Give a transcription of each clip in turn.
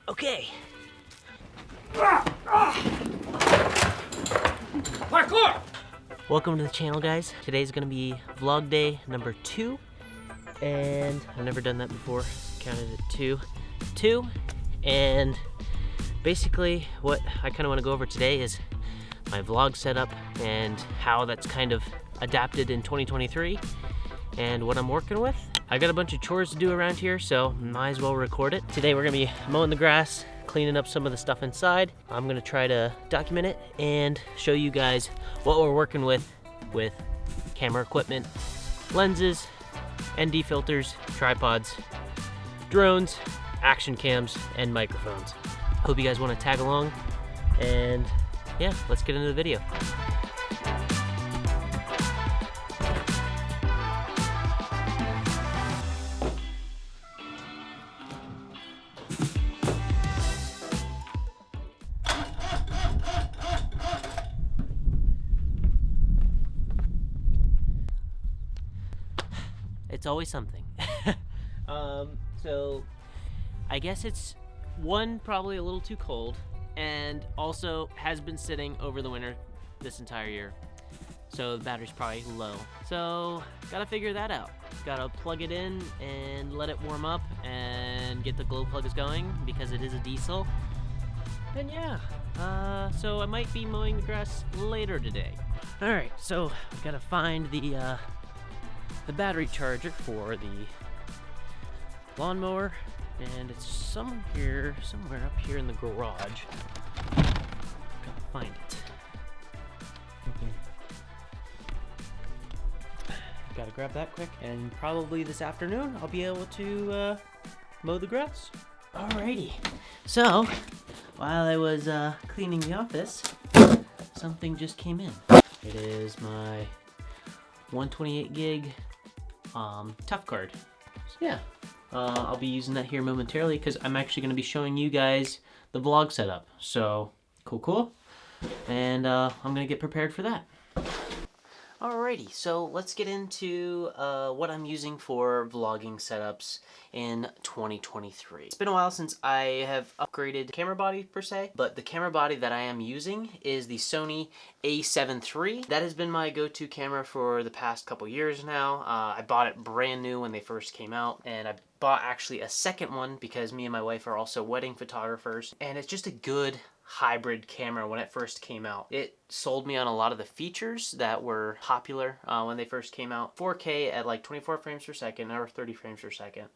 Okay. Parkour! Welcome to the channel, guys. Today's gonna be vlog day number 2. And I've never done that before. Counted it 2. And basically what I kind of want to go over today is my vlog setup and how that's kind of adapted in 2023 and what I'm working with. I got a bunch of chores to do around here, so might as well record it. Today we're gonna be mowing the grass, cleaning up some of the stuff inside. I'm gonna try to document it and show you guys what we're working with camera equipment, lenses, ND filters, tripods, drones, action cams, and microphones. Hope you guys want to tag along, and yeah, let's get into the video. It's always something. So I guess it's probably a little too cold, and also has been sitting over the winter this entire year. So the battery's probably low. So gotta figure that out. Gotta plug it in and let it warm up and get the glow plugs going because it is a diesel. And yeah, so I might be mowing the grass later today. All right, so gotta find the battery charger for the lawnmower, and it's somewhere up here in the garage. Gotta find it. Gotta grab that quick, and probably this afternoon I'll be able to mow the grass. Alrighty, so while I was cleaning the office, something just came in. It is my 128 gig tough card. So yeah, I'll be using that here momentarily because I'm actually going to be showing you guys the vlog setup. So cool. And I'm going to get prepared for that. Alrighty, so let's get into what I'm using for vlogging setups in 2023. It's been a while since I have upgraded camera body per se, but the camera body that I am using is the Sony A7 III. That has been my go-to camera for the past couple years now. I bought it brand new when they first came out, and I bought actually a second one because me and my wife are also wedding photographers, and it's just a good hybrid camera. When it first came out, it sold me on a lot of the features that were popular when they first came out. 4K at like 24 frames per second or 30 frames per second,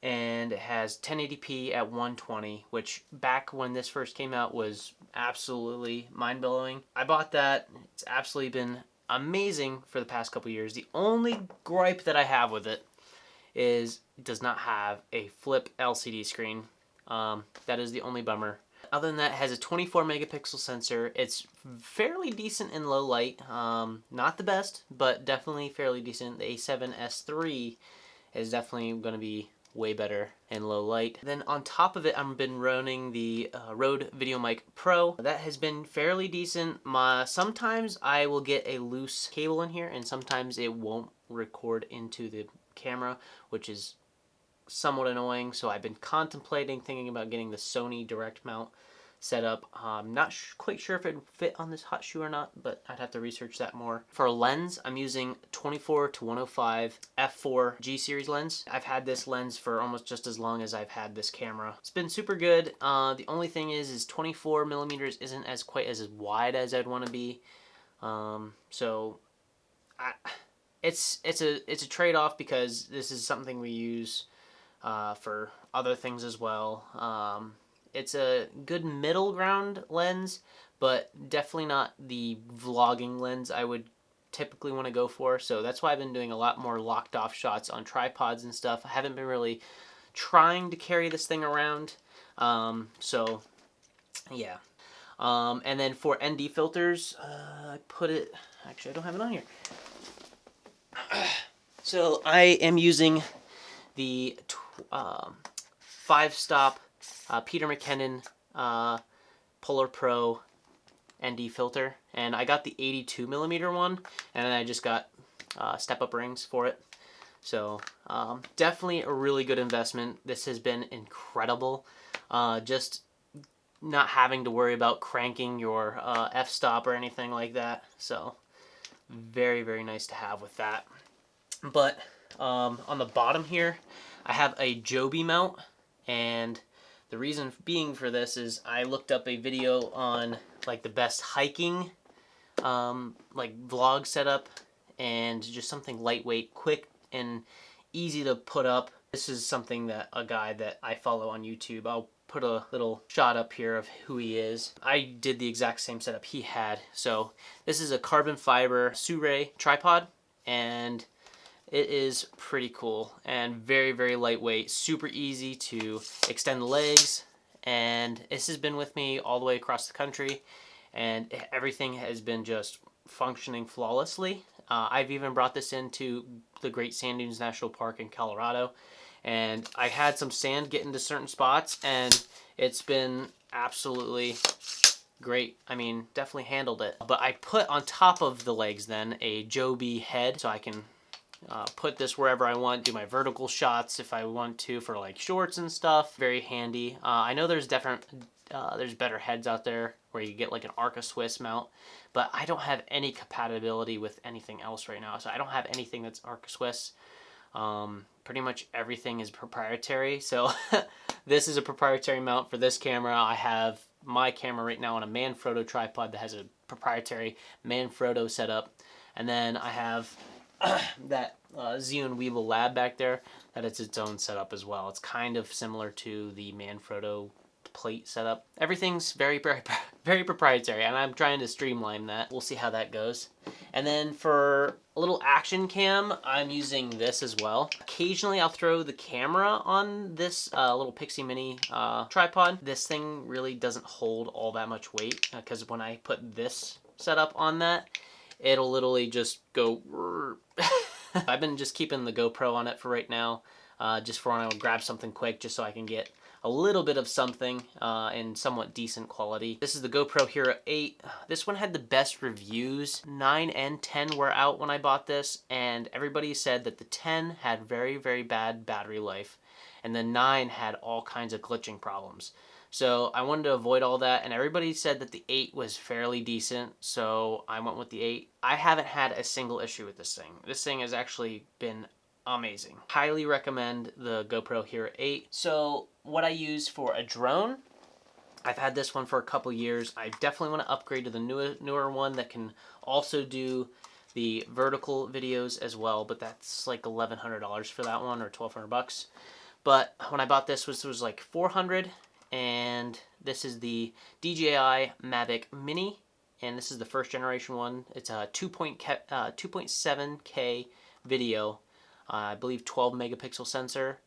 and it has 1080p at 120, which back when this first came out was absolutely mind-blowing. I bought that. It's absolutely been amazing for the past couple years. The only gripe that I have with it is it does not have a flip LCD screen. That is the only bummer. Other than that, it has a 24 megapixel sensor. It's fairly decent in low light. Not the best, but definitely fairly decent. The A7S III is definitely going to be way better in low light. Then on top of it, I've been running the Rode VideoMic Pro. That has been fairly decent. Sometimes I will get a loose cable in here, and sometimes it won't record into the camera, which is somewhat annoying. So I've been thinking about getting the Sony direct mount set up. Not quite sure if it would fit on this hot shoe or not, but I'd have to research that more. For a lens, I'm using 24-105 f4 G series lens. I've had this lens for almost just as long as I've had this camera. It's been super good. The only thing is 24 millimeters isn't as quite as wide as I'd want to be. It's a trade-off because this is something we use for other things as well. It's a good middle ground lens, but definitely not the vlogging lens I would typically want to go for. So that's why I've been doing a lot more locked off shots on tripods and stuff. I haven't been really trying to carry this thing around. So yeah. And then for ND filters, I actually I don't have it on here. So I am using the 5-stop Peter McKinnon Polar Pro ND filter, and I got the 82 millimeter one, and then I just got step-up rings for it. So definitely a really good investment. This has been incredible. Just not having to worry about cranking your f-stop or anything like that. So very, very nice to have with that. But on the bottom here, I have a Joby mount, and the reason being for this is I looked up a video on like the best hiking like vlog setup, and just something lightweight, quick, and easy to put up. This is something that a guy that I follow on YouTube, I'll put a little shot up here of who he is. I did the exact same setup he had. So this is a carbon fiber Sure tripod, and it is pretty cool and very, very lightweight, super easy to extend the legs, and this has been with me all the way across the country, and everything has been just functioning flawlessly. I've even brought this into the Great Sand Dunes National Park in Colorado, and I had some sand get into certain spots, and it's been absolutely great. I mean, definitely handled it. But I put on top of the legs then a Joby head, so I can put this wherever I want, do my vertical shots if I want to for like shorts and stuff. Very handy. I know there's there's better heads out there where you get like an Arca Swiss mount, but I don't have any compatibility with anything else right now. So I don't have anything that's Arca Swiss. Pretty much everything is proprietary. So this is a proprietary mount for this camera. I have my camera right now on a Manfrotto tripod that has a proprietary Manfrotto setup. And then I have that Zhiyun Weeble Lab back there, that it's its own setup as well. It's kind of similar to the Manfrotto plate setup. Everything's very, very, very proprietary, and I'm trying to streamline that. We'll see how that goes. And then for a little action cam, I'm using this as well. Occasionally I'll throw the camera on this little Pixie Mini tripod. This thing really doesn't hold all that much weight, because when I put this setup on that, it'll literally just go. I've been just keeping the GoPro on it for right now, just for when I will grab something quick, just so I can get a little bit of something in somewhat decent quality. This is the GoPro Hero 8. This one had the best reviews. 9 and 10 were out when I bought this, and everybody said that the 10 had very, very bad battery life, and the 9 had all kinds of glitching problems. So I wanted to avoid all that, and everybody said that the 8 was fairly decent, so I went with the 8. I haven't had a single issue with this thing. This thing has actually been amazing. Highly recommend the GoPro Hero 8. So what I use for a drone, I've had this one for a couple years. I definitely want to upgrade to the newer one that can also do the vertical videos as well, but that's like $1,100 for that one, or $1,200. But when I bought this, was like $400, and this is the DJI Mavic Mini, and this is the first generation one. It's a 2.7K video, I believe 12 megapixel sensor,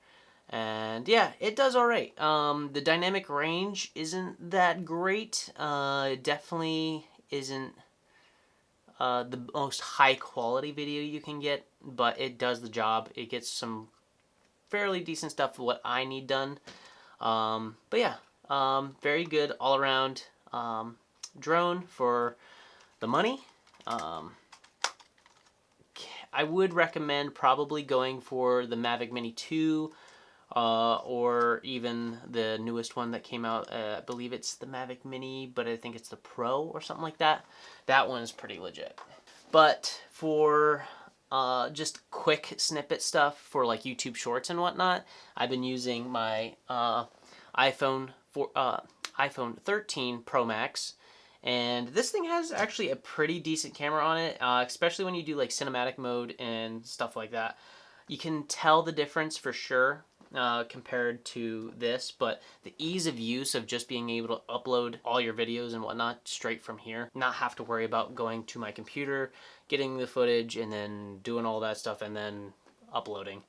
and yeah, it does all right. The dynamic range isn't that great. It definitely isn't the most high quality video you can get, but it does the job. It gets some fairly decent stuff for what I need done. But yeah, very good all around drone for the money. I would recommend probably going for the Mavic Mini 2, or even the newest one that came out. I believe it's the Mavic Mini, but I think it's the Pro or something like that. That one is pretty legit. But for just quick snippet stuff for like YouTube Shorts and whatnot, I've been using my iPhone 13 Pro Max. And this thing has actually a pretty decent camera on it, especially when you do like cinematic mode and stuff like that. You can tell the difference for sure compared to this, but the ease of use of just being able to upload all your videos and whatnot straight from here, not have to worry about going to my computer, getting the footage, and then doing all that stuff and then uploading.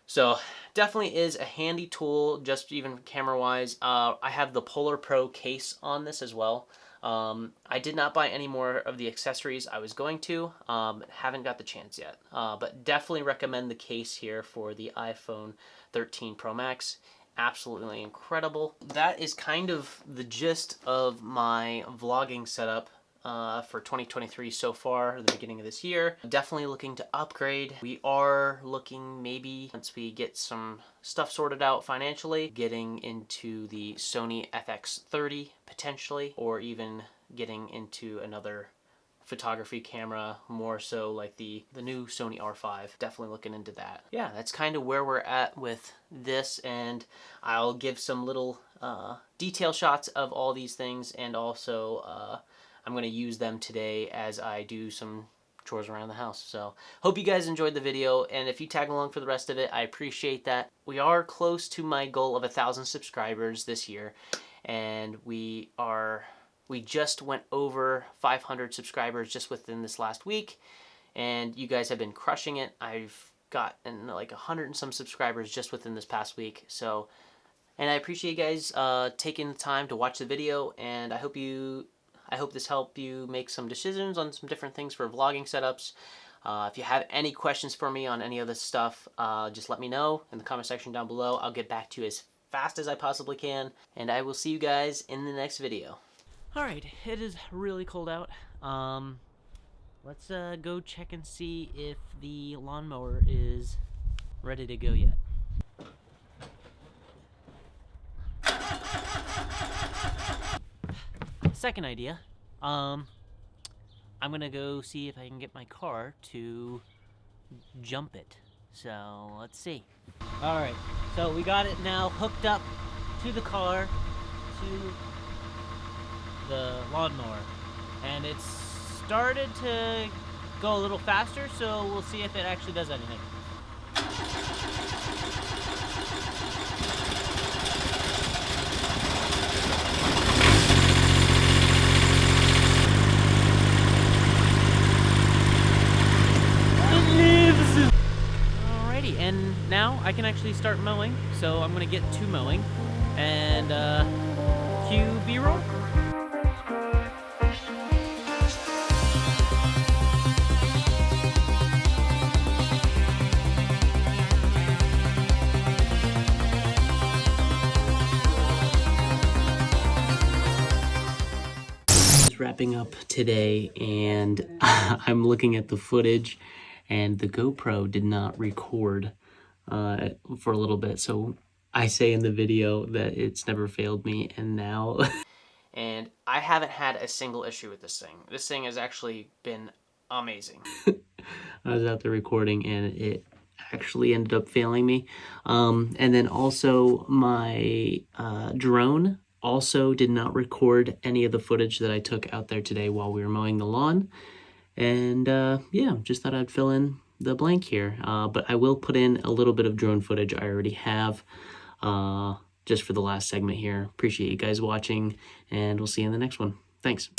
So definitely is a handy tool, just even camera wise. I have the Polar Pro case on this as well. I did not buy any more of the accessories I was going to. Haven't got the chance yet. But definitely recommend the case here for the iPhone 13 Pro Max. Absolutely incredible. That is kind of the gist of my vlogging setup. for 2023 so far, the beginning of this year. Definitely looking to upgrade. We are looking, maybe once we get some stuff sorted out financially, getting into the Sony FX30 potentially, or even getting into another photography camera, more so like the new Sony R5. Definitely looking into that. Yeah, that's kind of where we're at with this, and I'll give some little detail shots of all these things, and also I'm going to use them today as I do some chores around the house. So hope you guys enjoyed the video, and if you tag along for the rest of it, I appreciate that. We are close to my goal of 1,000 subscribers this year, and we just went over 500 subscribers just within this last week, and you guys have been crushing it. I've gotten like 100 and some subscribers just within this past week. So, and I appreciate you guys taking the time to watch the video, and I hope this helped you make some decisions on some different things for vlogging setups. If you have any questions for me on any of this stuff, just let me know in the comment section down below. I'll get back to you as fast as I possibly can, and I will see you guys in the next video. Alright, it is really cold out. Let's go check and see if the lawnmower is ready to go yet. Second idea, I'm gonna go see if I can get my car to jump it. So, let's see. Alright, so we got it now hooked up to the car, to the lawnmower, and it's started to go a little faster, so we'll see if it actually does anything. Alrighty, and now I can actually start mowing, so I'm gonna get to mowing and cue B-roll. Wrapping up today, and I'm looking at the footage, and the GoPro did not record for a little bit, so I say in the video that it's never failed me, and now and I haven't had a single issue with this thing. This thing has actually been amazing. I was out there recording, and it actually ended up failing me, and then also my drone also did not record any of the footage that I took out there today while we were mowing the lawn. And yeah, just thought I'd fill in the blank here. But I will put in a little bit of drone footage I already have just for the last segment here. Appreciate you guys watching, and we'll see you in the next one. Thanks.